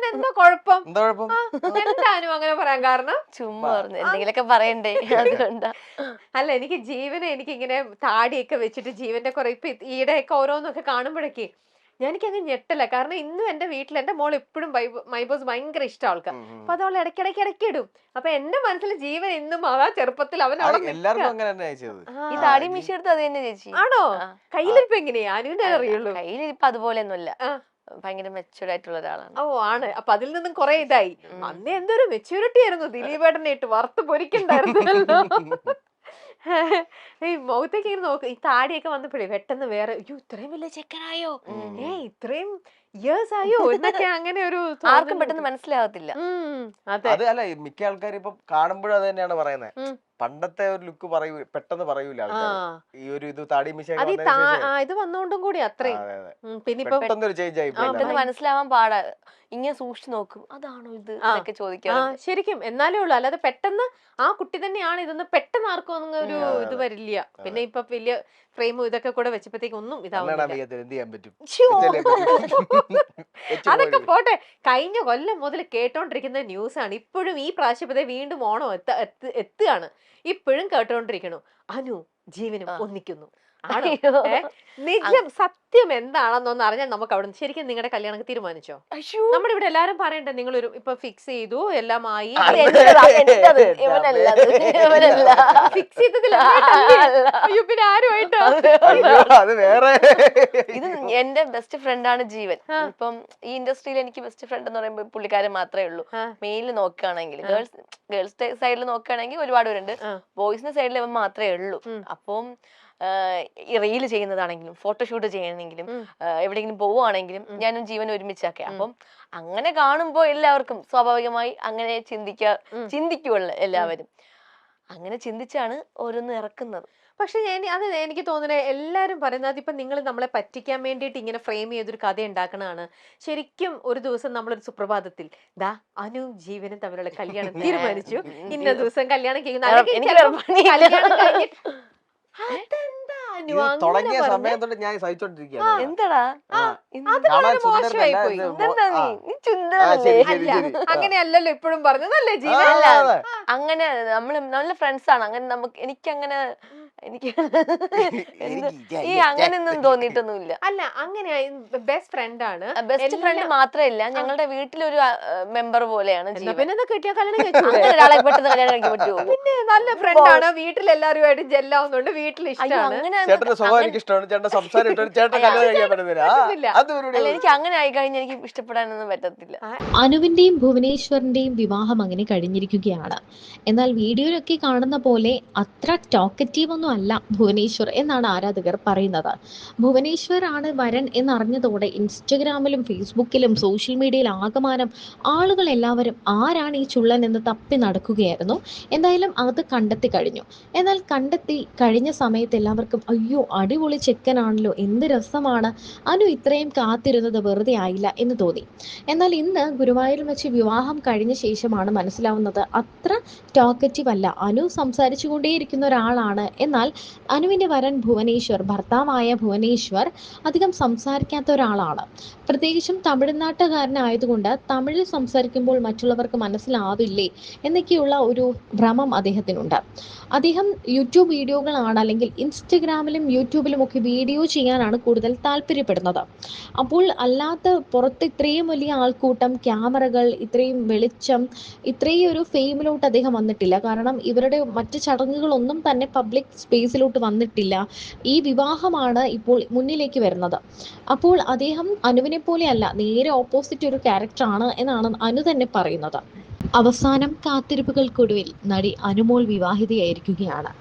അതിനെന്താ കുഴപ്പം? എന്താ കുഴപ്പം? എന്താനും അങ്ങനെ പറയാൻ കാരണം? ചുമ്മാ പറഞ്ഞു എന്തെങ്കിലുമൊക്കെ പറയണ്ടേ, അതുകൊണ്ടാ. അല്ല, എനിക്ക് ജീവനെ എനിക്കിങ്ങനെ താടിയൊക്കെ വെച്ചിട്ട് ജീവന്റെ കുറെ ഇപ്പൊ ഈടെയൊക്കെ ഓരോന്നൊക്കെ കാണുമ്പോഴൊക്കെ എനിക്കങ്ങ് ഞെട്ടല. കാരണം ഇന്നും എന്റെ വീട്ടിൽ എന്റെ മോൾ എപ്പോഴും മൈബോസ് ഭയങ്കര ഇഷ്ടം ആൾക്ക്. അപ്പൊ അത് അവൾ ഇടയ്ക്കിടയ്ക്ക് ഇടും. അപ്പൊ എന്റെ മനസ്സിൽ ജീവൻ ഇന്നും ആ ചെറുപ്പത്തിൽ അവൻ എല്ലാവർക്കും അങ്ങനെ തന്നെ അയച്ചത്. ഈ താടി മീശ എടുത്ത് അത് തന്നെ ചേച്ചി. ആണോ? കയ്യിലിരിപ്പ് എങ്ങനെയാ? അനുവിന്റെ അറിയുള്ളൂ. കയ്യിലിരിപ്പ് അതുപോലെ ഒന്നുമില്ല, ഭയങ്കര മെച്ചൂർഡ് ആയിട്ടുള്ള ഒരാളാണ്. ഓ ആണ്. അപ്പൊ അതിൽ നിന്നും കുറെ ഇതായി. അന്ന് എന്തൊരു മെച്യൂരിറ്റി ആയിരുന്നു. ദിലീപേട്ടനെ ഇട്ട് വറുത്ത് പൊരിക്കണ്ടായിരുന്നല്ലോ. ഈ മുഖത്തേക്ക് ഇങ്ങനെ നോക്ക്. ഈ താടിയൊക്കെ വന്നപ്പോഴേ പെട്ടെന്ന് വേറെ ഇത്രയും വലിയ ചെക്കനായോ, ഇത്രയും ഇയേഴ്സ് ആയോ എന്നൊക്കെ അങ്ങനെ ഒരു ആർക്കും പെട്ടെന്ന് മനസ്സിലാകത്തില്ല. അത് അല്ല, മിക്ക ആൾക്കാരും ഇപ്പൊ കാണുമ്പോഴും അത് തന്നെയാണ് പറയുന്നത്. പണ്ടത്തെ ഒരു ലുക്ക് പെട്ടെന്ന് പറയൂല ഈ ഒരു ഇത് താടി മിശ ഇത് വന്നോണ്ടും കൂടി അത്രയും. പിന്നെ പെട്ടെന്നൊരു ചേഞ്ച് ആയി പെട്ടെന്ന് മനസ്സിലാവാൻ പാടാ. ഇങ്ങനെ സൂക്ഷിച്ചു നോക്കും, അതാണോ ഇത് എന്നൊക്കെ ചോദിക്കാം. ശരിക്കും എന്നാലേ ഉള്ളു. അല്ലാതെ പെട്ടെന്ന് ആ കുട്ടി തന്നെയാണ് ഇതൊന്നും പെട്ടെന്ന് ആർക്കും ഒന്നും ഒരു ഇത് വരില്ല. പിന്നെ ഇപ്പൊ വലിയ ഫ്രെയിമും ഇതൊക്കെ കൂടെ വെച്ചപ്പോഴത്തേക്ക് ഒന്നും അതൊക്കെ പോട്ടെ. കഴിഞ്ഞ കൊല്ലം മുതൽ കേട്ടോണ്ടിരിക്കുന്ന ന്യൂസ് ആണ്. ഇപ്പോഴും ഈ പ്രാവശ്യത്തെ വീണ്ടും ഓണം എത്തുകയാണ്. ഇപ്പോഴും കേട്ടോണ്ടിരിക്കണു അനു ജീവനും ഒന്നിക്കുന്നു. നിജം സത്യം എന്താണെന്നൊന്ന് അറിഞ്ഞാൽ നമുക്ക് അവിടെ ശരിക്കും നിങ്ങളുടെ കല്യാണം തീരുമാനിച്ചോ? നമ്മുടെ ഇവിടെ എല്ലാരും പറയണ്ടേ നിങ്ങളൊരു ഇപ്പൊ ഫിക്സ് ചെയ്തു എല്ലാമായി. ഫിക്സ് ചെയ്തതില്ല പിന്നെ ആരുമായിട്ടോ? ഇത് എന്റെ ബെസ്റ്റ് ഫ്രണ്ടാണ് ജീവൻ. ഇപ്പം ഈ ഇൻഡസ്ട്രിയിൽ എനിക്ക് ബെസ്റ്റ് ഫ്രണ്ട് എന്ന് പറയുമ്പോൾ പുള്ളിക്കാരൻ മാത്രമേ ഉള്ളൂ. മെയിലിൽ നോക്കുകയാണെങ്കിൽ ഗേൾസ് സൈഡിൽ നോക്കുകയാണെങ്കിൽ ഒരുപാട് പേരുണ്ട്. ബോയ്സിന്റെ സൈഡിൽ ഇവൻ മാത്രമേ ഉള്ളൂ. അപ്പം റീല് ചെയ്യുന്നതാണെങ്കിലും ഫോട്ടോഷൂട്ട് ചെയ്യണമെങ്കിലും എവിടെയെങ്കിലും പോവുകയാണെങ്കിലും ഞാനും ജീവനും ഒരുമിച്ചൊക്കെ. അപ്പം അങ്ങനെ കാണുമ്പോ എല്ലാവർക്കും സ്വാഭാവികമായി അങ്ങനെ ചിന്തിക്കുമല്ലോ എല്ലാവരും. അങ്ങനെ ചിന്തിച്ചാണ് ഓരോന്ന് ഇറക്കുന്നത്. പക്ഷെ എനിക്ക് തോന്നുന്നത് എല്ലാരും പറയുന്നത് ഇപ്പൊ നിങ്ങൾ നമ്മളെ പറ്റിക്കാൻ വേണ്ടിയിട്ട് ഇങ്ങനെ ഫ്രെയിം ചെയ്തൊരു കഥ ഉണ്ടാക്കണതാണ്. ശരിക്കും ഒരു ദിവസം നമ്മളൊരു സുപ്രഭാതത്തിൽ ദാ അനു ജീവനും തമ്മിലുള്ള കല്യാണം തീരുമാനിച്ചു, ഇന്ന ദിവസം കല്യാണം തുടങ്ങിയ സമയം തൊട്ട് ഞാൻ സഹിച്ചോണ്ടിരിക്കുകയാണ്. എന്താടാ അങ്ങനെയല്ലല്ലോ ഇപ്പോഴും പറഞ്ഞതല്ലേ ജീവൻ? അങ്ങനെ നമ്മള് നല്ല ഫ്രണ്ട്സ് ആണ്. അങ്ങനെ എനിക്കങ്ങനെ അങ്ങനെയൊന്നും തോന്നിയിട്ടൊന്നുമില്ല. അല്ല, അങ്ങനെ ബെസ്റ്റ് ഫ്രണ്ട് ആണ്. ബെസ്റ്റ് ഫ്രണ്ട് മാത്രമല്ല, ഞങ്ങളുടെ വീട്ടിലൊരു മെമ്പർ പോലെയാണ്. ഒരാളെ പെട്ടെന്ന് കല്യാണം കഴിക്കാൻ പറ്റുമോ? പിന്നെ നല്ല ഫ്രണ്ട് ആണ്. വീട്ടിൽ എല്ലാവരുമായിട്ട് ജെല്ലാവുന്നുണ്ട്. വീട്ടിൽ ഇഷ്ടമാണ്. എനിക്ക് അങ്ങനെ ആയി കഴിഞ്ഞാൽ എനിക്ക് ഇഷ്ടപ്പെടാനൊന്നും പറ്റത്തില്ല. അനുവിന്റെയും ഭുവനേശ്വറിന്റെയും വിവാഹം അങ്ങനെ കഴിഞ്ഞിരിക്കുകയാണ്. എന്നാൽ വീഡിയോയിലൊക്കെ കാണുന്ന പോലെ അത്ര ടോക്കറ്റീവ് ഒന്നും അല്ല ഭുവനേശ്വർ എന്നാണ് ആരാധകർ പറയുന്നത്. ഭുവനേശ്വർ ആണ് വരൻ എന്നറിഞ്ഞതോടെ ഇൻസ്റ്റഗ്രാമിലും ഫേസ്ബുക്കിലും സോഷ്യൽ മീഡിയയിൽ ആകമാനം ആളുകൾ എല്ലാവരും ആരാണ് ഈ ചുള്ളൻ എന്ന് തപ്പി നടക്കുകയായിരുന്നു. എന്തായാലും അത് കണ്ടെത്തി കഴിഞ്ഞു. എന്നാൽ കണ്ടെത്തി കഴിഞ്ഞ സമയത്ത് എല്ലാവർക്കും അയ്യോ അടിപൊളി ചെക്കനാണല്ലോ, എന്ത് രസമാണ്, അനു ഇത്രയും കാത്തിരുന്നത് വെറുതെ ആയില്ല എന്ന് തോന്നി. എന്നാൽ ഇന്ന് ഗുരുവായൂരിൽ വെച്ച് വിവാഹം കഴിഞ്ഞ ശേഷമാണ് മനസ്സിലാവുന്നത് അത്ര ടോക്കറ്റീവ് അല്ല. അനു സംസാരിച്ചു കൊണ്ടേയിരിക്കുന്ന ഒരാളാണ്. എന്നാൽ അനുവിന്റെ വരൻ ഭുവനേശ്വർ, ഭർത്താവായ ഭുവനേശ്വർ അധികം സംസാരിക്കാത്ത ഒരാളാണ്. പ്രത്യേകിച്ചും തമിഴ്നാട്ടുകാരനായതുകൊണ്ട് തമിഴിൽ സംസാരിക്കുമ്പോൾ മറ്റുള്ളവർക്ക് മനസ്സിലാവില്ലേ എന്നൊക്കെയുള്ള ഒരു ഭ്രമം അദ്ദേഹത്തിനുണ്ട്. അദ്ദേഹം യൂട്യൂബ് വീഡിയോകളാണ്, അല്ലെങ്കിൽ ഇൻസ്റ്റഗ്രാമിലും യൂട്യൂബിലും ഒക്കെ വീഡിയോ ചെയ്യാനാണ് കൂടുതൽ താല്പര്യപ്പെടുന്നത്. അപ്പോൾ അല്ലാത്ത പുറത്ത് ഇത്രയും വലിയ ആൾക്കൂട്ടം, ക്യാമറകൾ, ഇത്രയും വെളിച്ചം, ഇത്രയും ഒരു ഫെയിമിലോട്ട് അദ്ദേഹം വന്നിട്ടില്ല. കാരണം ഇവരുടെ മറ്റ് ചടങ്ങുകളൊന്നും തന്നെ പബ്ലിക് സ്പേസിലോട്ട് വന്നിട്ടില്ല. ഈ വിവാഹമാണ് ഇപ്പോൾ മുന്നിലേക്ക് വരുന്നത്. അപ്പോൾ അദ്ദേഹം അനുവിനെ പോലെയല്ല, നേരെ ഓപ്പോസിറ്റ് ഒരു ക്യാരക്ടറാണ് എന്നാണ് അനു തന്നെ പറയുന്നത്. അവസാനം കാത്തിരിപ്പുകൾക്കൊടുവിൽ നടി അനുമോൾ വിവാഹിതയായിരിക്കുകയാണ്.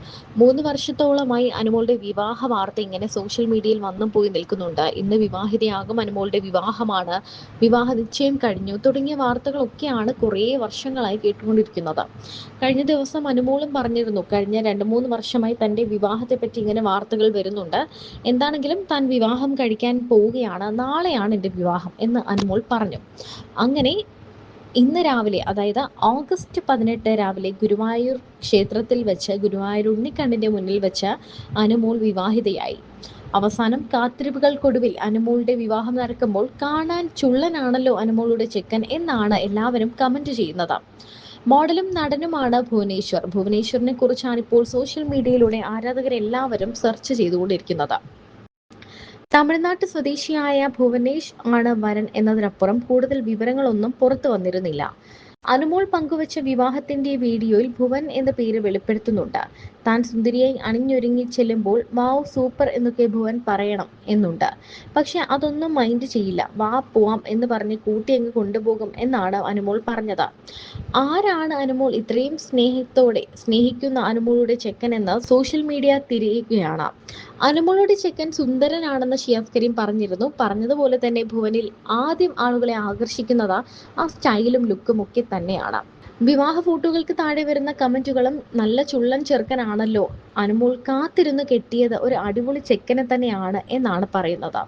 3 വർഷത്തോളമായി അനുമോളുടെ വിവാഹ വാർത്ത ഇങ്ങനെ സോഷ്യൽ മീഡിയയിൽ വന്നും പോയി നിൽക്കുന്നുണ്ട്. ഇന്ന് വിവാഹിതയാകും, അനുമോളുടെ വിവാഹമാണ്, വിവാഹ നിശ്ചയം കഴിഞ്ഞു തുടങ്ങിയ വാർത്തകളൊക്കെയാണ് കുറേ വർഷങ്ങളായി കേട്ടുകൊണ്ടിരിക്കുന്നത്. കഴിഞ്ഞ ദിവസം അനുമോളും പറഞ്ഞിരുന്നു, കഴിഞ്ഞ 2-3 വർഷമായി തൻ്റെ വിവാഹത്തെപ്പറ്റി ഇങ്ങനെ വാർത്തകൾ വരുന്നുണ്ട്, എന്താണെങ്കിലും താൻ വിവാഹം കഴിക്കാൻ പോവുകയാണ്, നാളെയാണ് എൻ്റെ വിവാഹം എന്ന് അനുമോൾ പറഞ്ഞു. അങ്ങനെ ഇന്ന് രാവിലെ, അതായത് ഓഗസ്റ്റ് 18 രാവിലെ ഗുരുവായൂർ ക്ഷേത്രത്തിൽ വെച്ച്, ഗുരുവായൂർ ഉണ്ണിക്കണ്ണൻ്റെ മുന്നിൽ വെച്ച് അനുമോൾ വിവാഹിതയായി. അവസാനം കാത്തിരിപ്പുകൾക്കൊടുവിൽ അനുമോളുടെ വിവാഹം നടക്കുമ്പോൾ കാണാൻ ചുള്ളനാണല്ലോ അനുമോളുടെ ചെക്കൻ എന്നാണ് എല്ലാവരും കമന്റ് ചെയ്യുന്നത്. മോഡലും നടനുമാണ് ഭുവനേശ്വർ. ഭുവനേശ്വറിനെ കുറിച്ചാണ് ഇപ്പോൾ സോഷ്യൽ മീഡിയയിലൂടെ ആരാധകരെല്ലാവരും സെർച്ച് ചെയ്തുകൊണ്ടിരിക്കുന്നത്. തമിഴ്നാട്ട് സ്വദേശിയായ ഭുവനേഷ് ആണ് വരൻ എന്നതിനപ്പുറം കൂടുതൽ വിവരങ്ങളൊന്നും പുറത്തു വന്നിരുന്നില്ല. അനുമോൾ പങ്കുവച്ച വിവാഹത്തിന്റെ വീഡിയോയിൽ ഭുവൻ എന്ന പേര് വെളിപ്പെടുത്തുന്നുണ്ട്. താൻ സുന്ദരിയായി അണിഞ്ഞൊരുങ്ങി ചെല്ലുമ്പോൾ വാവ് സൂപ്പർ എന്നൊക്കെ ഭുവൻ പറയണം എന്നുണ്ട്. പക്ഷെ അതൊന്നും മൈൻഡ് ചെയ്യില്ല. വാ പോവാം എന്ന് പറഞ്ഞ് കൂട്ടി അങ്ങ് കൊണ്ടുപോകും എന്നാണ് അനുമോൾ പറഞ്ഞത്. ആരാണ് അനുമോൾ ഇത്രയും സ്നേഹിക്കുന്ന അനുമോളുടെ ചെക്കൻ എന്ന് സോഷ്യൽ മീഡിയ തിരയുകയാണ്. അനുമോളുടെ ചെക്കൻ സുന്ദരനാണെന്ന് ഷിയാസ് കരീം പറഞ്ഞതുപോലെ തന്നെ ഭുവനിൽ ആദ്യം ആളുകളെ ആകർഷിക്കുന്നത് ആ സ്റ്റൈലും ലുക്കും ഒക്കെ തന്നെയാണ്. വിവാഹ ഫോട്ടോകൾക്ക് താഴെ വരുന്ന കമന്റുകളും നല്ല ചുള്ളൻ ചെറുക്കനാണല്ലോ, അനുമോൾ കാത്തിരുന്ന് കെട്ടിയത് ഒരു അടിപൊളി ചെക്കനെ തന്നെയാണ് എന്നാണ് പറയുന്നത്.